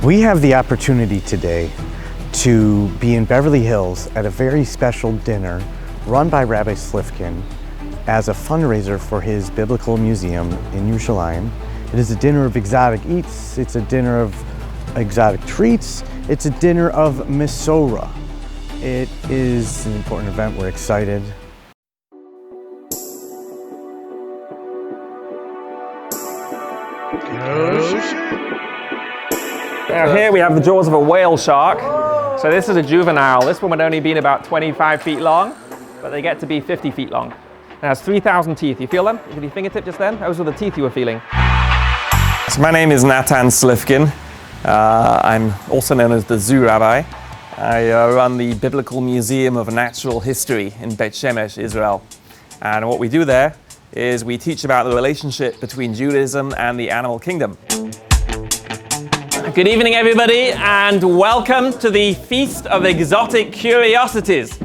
We have the opportunity today to be in Beverly Hills at a very special dinner run by Rabbi Slifkin as a fundraiser for his biblical museum in Yerushalayim. It is a dinner of exotic eats, it's a dinner of exotic treats, it's a dinner of Mesorah. It is an important event, we're excited. Now here we have the jaws of a whale shark. So this is a juvenile. This one would only been about 25 feet long, but they get to be 50 feet long. It has 3,000 teeth. You feel them? With your fingertip just then? Those were the teeth you were feeling. So my name is Natan Slifkin. I'm also known as the Zoo Rabbi. I run the Biblical Museum of Natural History in Beit Shemesh, Israel. And what we do there is we teach about the relationship between Judaism and the animal kingdom. Good evening, everybody, and welcome to the Feast of Exotic Curiosities.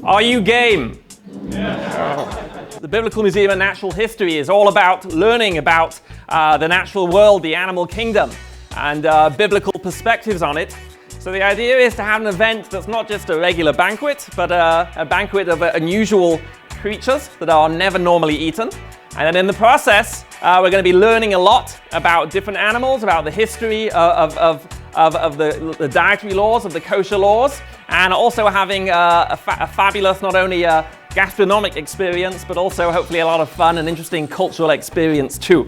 Are you game? Yeah. The Biblical Museum of Natural History is all about learning about the natural world, the animal kingdom, and biblical perspectives on it. So the idea is to have an event that's not just a regular banquet, but a banquet of unusual creatures that are never normally eaten. And then in the process, we're going to be learning a lot about different animals, about the history of the dietary laws, of the kosher laws, and also having a fabulous, not only gastronomic experience, but also hopefully a lot of fun and interesting cultural experience too.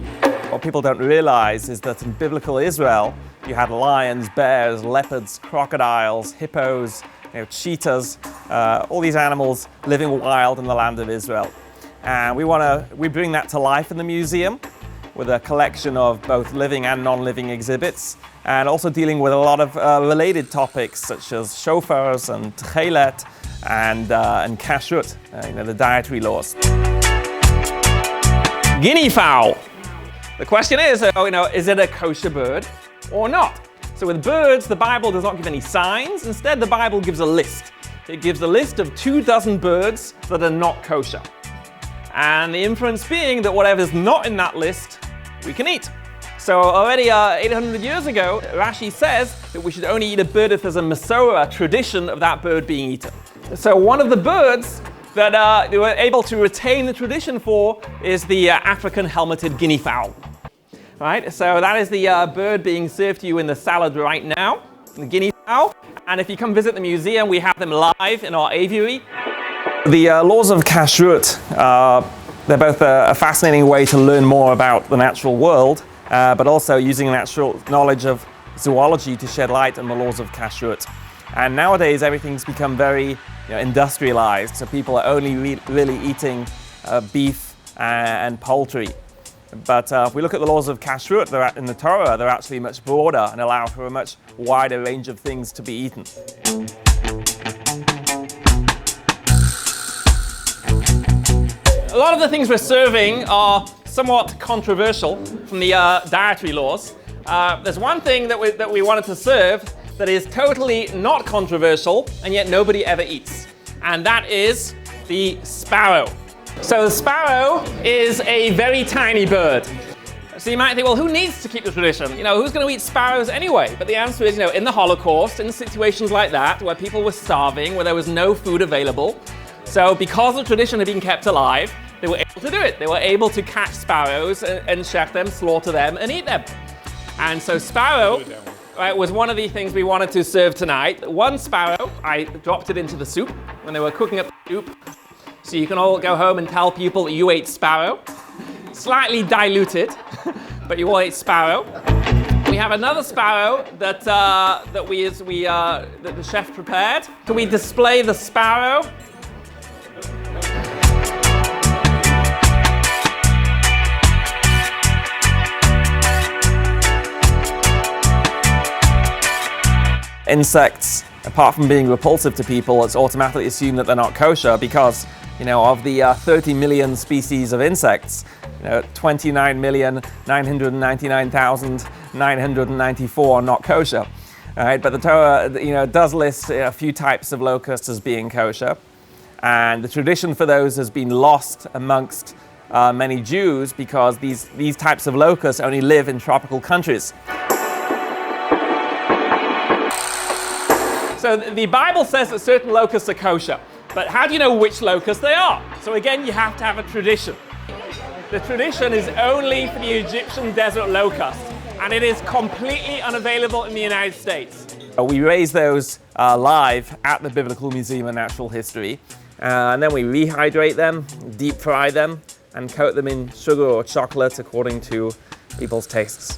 What people don't realize is that in biblical Israel, you had lions, bears, leopards, crocodiles, hippos, cheetahs, all these animals living wild in the land of Israel. And we bring that to life in the museum with a collection of both living and non-living exhibits, and also dealing with a lot of related topics such as shofars and tchelet and kashrut, the dietary laws. Guinea fowl. The question is, is it a kosher bird or not? So with birds, the Bible does not give any signs. Instead, the Bible gives a list. It gives a list of 24 birds that are not kosher. And the inference being that whatever's not in that list, we can eat. So already 800 years ago, Rashi says that we should only eat a bird if there's a Mesorah, a tradition of that bird being eaten. So one of the birds that they were able to retain the tradition for is the African helmeted guinea fowl. Right? So that is the bird being served to you in the salad right now, the guinea fowl. And if you come visit the museum, we have them live in our aviary. The laws of kashrut, they're both a fascinating way to learn more about the natural world, but also using natural knowledge of zoology to shed light on the laws of kashrut. And nowadays everything's become very industrialized, so people are only really eating beef and poultry. But if we look at the laws of kashrut in the Torah, they're actually much broader and allow for a much wider range of things to be eaten. A lot of the things we're serving are somewhat controversial from the dietary laws. There's one thing that we wanted to serve that is totally not controversial and yet nobody ever eats. And that is the sparrow. So the sparrow is a very tiny bird. So you might think, well, who needs to keep the tradition? Who's going to eat sparrows anyway? But the answer is, in the Holocaust, in situations like that, where people were starving, where there was no food available, so because the tradition had been kept alive, they were able to do it. They were able to catch sparrows and shech them, slaughter them, and eat them. And so sparrow was one of the things we wanted to serve tonight. One sparrow, I dropped it into the soup when they were cooking up the soup. So you can all go home and tell people that you ate sparrow. Slightly diluted, but you all ate sparrow. We have another sparrow that the chef prepared. Can we display the sparrow? Insects, apart from being repulsive to people, it's automatically assumed that they're not kosher because, of the 30 million species of insects, 29,999,994 are not kosher. All right, but the Torah, does list a few types of locusts as being kosher, and the tradition for those has been lost amongst many Jews because these types of locusts only live in tropical countries. So the Bible says that certain locusts are kosher, but how do you know which locusts they are? So again, you have to have a tradition. The tradition is only for the Egyptian desert locust, and it is completely unavailable in the United States. We raise those live at the Biblical Museum of Natural History, and then we rehydrate them, deep fry them, and coat them in sugar or chocolate according to people's tastes.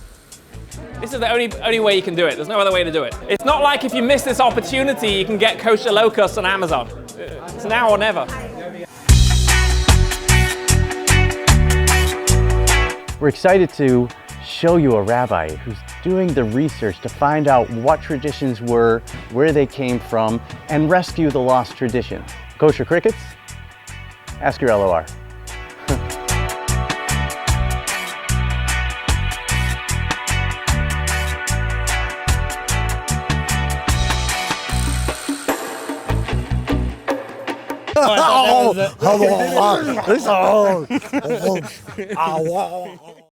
This is the only way you can do it. There's no other way to do it. It's not like if you miss this opportunity, you can get kosher locusts on Amazon. It's now or never. We're excited to show you a rabbi who's doing the research to find out what traditions were, where they came from, and rescue the lost tradition. Kosher crickets? Ask your LOR. Oh,